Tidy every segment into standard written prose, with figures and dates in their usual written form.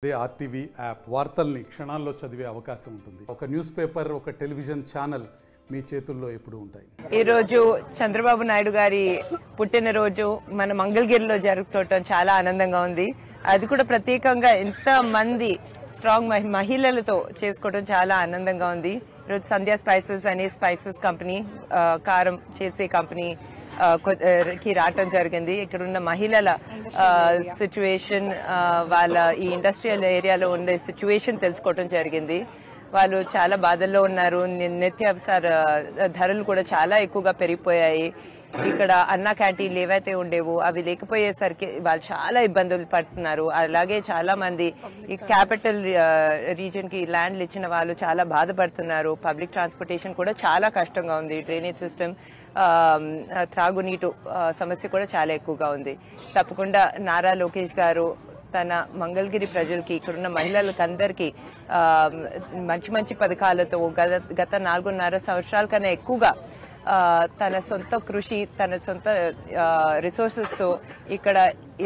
అదే RTV app వార్తల్ని క్షణాల్లో చదివే అవకాశం ఉంటుంది. ఒక న్యూస్ పేపర్, ఒక టెలివిజన్ ఛానల్ మీ చేతుల్లో ఎప్పుడు ఉంటాయి. ఈ రోజు చంద్రబాబు నాయుడు గారి పుట్టినరోజు మన మంగళగిరిలో జరుపుకోవటం చాలా ఆనందంగా ఉంది. అది కూడా ప్రత్యేకంగా ఎంత మంది స్ట్రాంగ్ మహిళలతో చేసుకోవడం చాలా ఆనందంగా ఉంది. ఈరోజు సంధ్యా స్పైసెస్ అనే స్పైసెస్ కంపెనీ, కారం చేసే కంపెనీ కి రావటం జరిగింది. ఇక్కడ ఉన్న మహిళల సిచ్యువేషన్, వాళ్ళ ఈ ఇండస్ట్రియల్ ఏరియాలో ఉండే సిచ్యువేషన్ తెలుసుకోవటం జరిగింది. వాళ్ళు చాలా బాధల్లో ఉన్నారు. నిత్యావసర ధరలు కూడా చాలా ఎక్కువగా పెరిగిపోయాయి. ఇక్కడ అన్నా క్యాంటీన్లు ఏవైతే ఉండేవో అవి లేకపోయేసరికి వాళ్ళు చాలా ఇబ్బందులు పడుతున్నారు. అలాగే చాలా మంది ఈ క్యాపిటల్ రీజన్ కి ల్యాండ్లు ఇచ్చిన వాళ్ళు చాలా బాధపడుతున్నారు. పబ్లిక్ ట్రాన్స్పోర్టేషన్ కూడా చాలా కష్టంగా ఉంది. డ్రైనేజ్ సిస్టమ్, త్రాగునీటు సమస్య కూడా చాలా ఎక్కువగా ఉంది. తప్పకుండా నారా లోకేష్ గారు తన మంగళగిరి ప్రజలకి, ఇక్కడున్న మహిళలకు అందరికీ మంచి మంచి పథకాలతో గత 4.5 సంవత్సరాల కన్నా ఎక్కువగా తన సొంత కృషి, తన సొంత రిసోర్సెస్ తో ఇక్కడ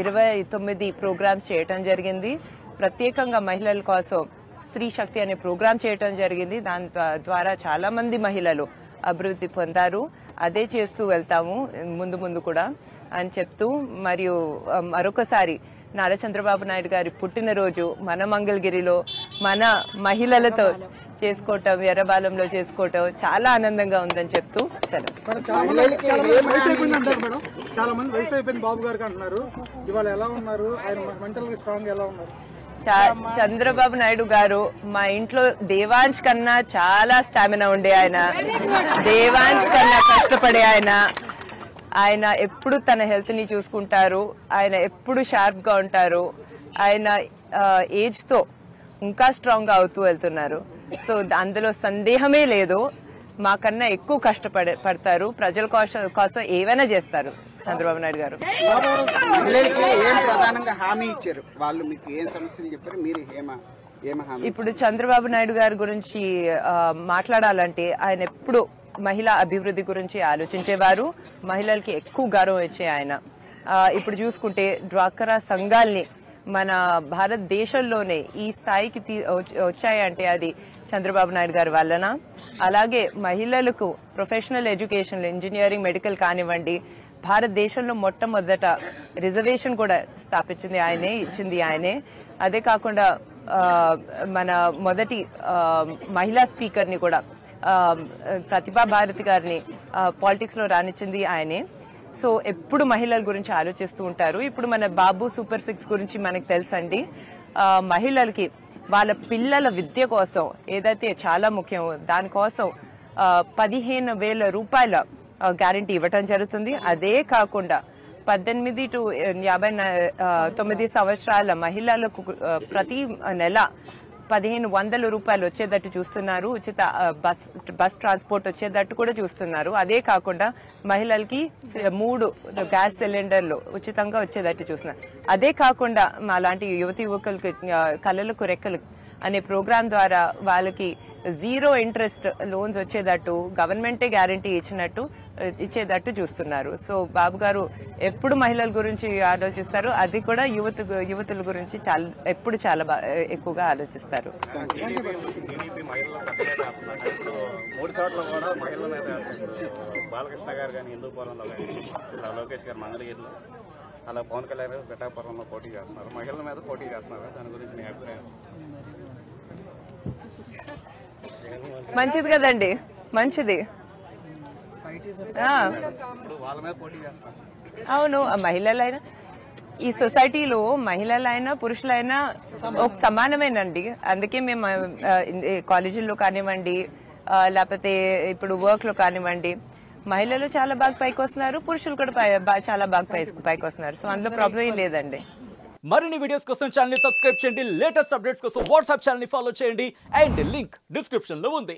29 ప్రోగ్రామ్స్ చేయటం జరిగింది. ప్రత్యేకంగా మహిళల కోసం స్త్రీ శక్తి అనే ప్రోగ్రాం చేయటం జరిగింది. దాని ద్వారా చాలా మంది మహిళలు అభివృద్ధి పొందారు. అదే చేస్తూ వెళ్తాము ముందు ముందు కూడా అని చెప్తూ, మరియు మరొకసారి నారా చంద్రబాబు నాయుడు గారి పుట్టినరోజు మన మంగళగిరిలో మన మహిళలతో చేసుకోవటం, ఎర్రబాలంలో చేసుకోవటం చాలా ఆనందంగా ఉందని చెప్తూ సెలవు. చాలా మంది వయసు అయిపోయింది బాబు గారికి అంటున్నారు. ఇవాళ ఎలా ఉన్నారు? ఆయన మెంటల్ గా స్ట్రాంగ్ ఎలా ఉన్నారు? చంద్రబాబు నాయుడు గారు మా ఇంట్లో దేవాంశ్ కన్నా చాలా స్టామినా ఉండే ఆయన, దేవాంశ్ కన్నా కష్టపడే ఆయన ఎప్పుడు తన హెల్త్ ని చూసుకుంటారు. ఆయన ఎప్పుడు షార్ప్ గా ఉంటారు. ఆయన ఏజ్ తో ఇంకా స్ట్రాంగ్ గా అవుతూ వెళ్తున్నారు. సో అందులో సందేహమే లేదు. మాకన్నా ఎక్కువ కష్టపడతారు. ప్రజల కోసం ఏవైనా చేస్తారు చంద్రబాబు నాయుడు గారు. ఇప్పుడు చంద్రబాబు నాయుడు గారి గురించి మాట్లాడాలంటే ఆయన ఎప్పుడు మహిళా అభివృద్ధి గురించి ఆలోచించేవారు. మహిళలకి ఎక్కువ గౌరవం ఇచ్చే ఆయన. ఇప్పుడు చూసుకుంటే డ్వాక్రా సంఘాల్ని మన భారతదేశంలోనే ఈ స్థాయికి వచ్చాయంటే అది చంద్రబాబు నాయుడు గారి వలన. అలాగే మహిళలకు ప్రొఫెషనల్ ఎడ్యుకేషన్, ఇంజనీరింగ్, మెడికల్ కానివ్వండి, భారతదేశంలో మొట్టమొదట రిజర్వేషన్ కూడా స్థాపించింది ఆయనే, ఇచ్చింది ఆయనే. అదే కాకుండా మన మొదటి మహిళా స్పీకర్ ని కూడా, ప్రతిభా భారతి గారిని పాలిటిక్స్ లో రానిచ్చింది ఆయనే. సో ఎప్పుడు మహిళల గురించి ఆలోచిస్తూ ఉంటారు. ఇప్పుడు మన బాబు సూపర్ 6 గురించి మనకు తెలుసండి. మహిళలకి వాళ్ళ పిల్లల విద్య కోసం ఏదైతే చాలా ముఖ్యం, దానికోసం 15,000 రూపాయల గ్యారంటీ ఇవ్వటం జరుగుతుంది. అదే కాకుండా 18 to 59 సంవత్సరాల మహిళలకు ప్రతి నెల 1,500 రూపాయలు వచ్చేటట్టు చూస్తున్నారు. ఉచిత బస్ ట్రాన్స్పోర్ట్ వచ్చేటట్టు కూడా చూస్తున్నారు. అదే కాకుండా మహిళలకి 3 గ్యాస్ సిలిండర్లు ఉచితంగా వచ్చేటట్టు చూస్తున్నారు. అదే కాకుండా మా లాంటి యువతి యువకులకి కళలకు రెక్కలు అనే ప్రోగ్రాం ద్వారా వాళ్ళకి 0 ఇంట్రెస్ట్ లోన్స్ వచ్చేటట్టు గవర్నమెంటే గ్యారంటీ ఇచ్చేటట్టు చూస్తున్నారు. సో బాబు గారు ఎప్పుడు మహిళల గురించి ఆలోచిస్తారు. అది కూడా యువతుల గురించి ఎప్పుడు చాలా ఎక్కువగా ఆలోచిస్తారు. బాలకృష్ణ గారు కానీ హిందూపురంలో కానీ, లోకేష్ గారు మంగళగిరిలో, అలా పవన్ కళ్యాణ్ గారు పిఠాపురంలో పోటీ చేస్తున్నారు. మహిళల మీద పోటీ చేస్తున్నారు. దాని గురించి మీ అభిప్రాయం? మంచిది కదండి, మంచిది. వాళ్ళ మీద పోటీ చేస్తారు. అవును, మహిళలైనా ఈ సొసైటీలో మహిళలైనా పురుషులైనా ఒక సమానమేనండి. అందుకే మేము కాలేజీల్లో కానివ్వండి, లేకపోతే ఇప్పుడు వర్క్ లో కానివ్వండి, మహిళలు చాలా బాగా పైకి వస్తున్నారు, పురుషులు కూడా చాలా బాగా పైకి వస్తున్నారు. సో అందులో ప్రాబ్లం ఏం లేదండి. మరిన్ని వీడియోస్ కోసం ఛానల్ ని సబ్స్క్రైబ్ చేయండి. లేటెస్ట్ అప్డేట్స్ కోసం వాట్సాప్ ఛానల్ ని ఫాలో చేయండి. అండ్ లింక్ డిస్క్రిప్షన్ లో ఉంది.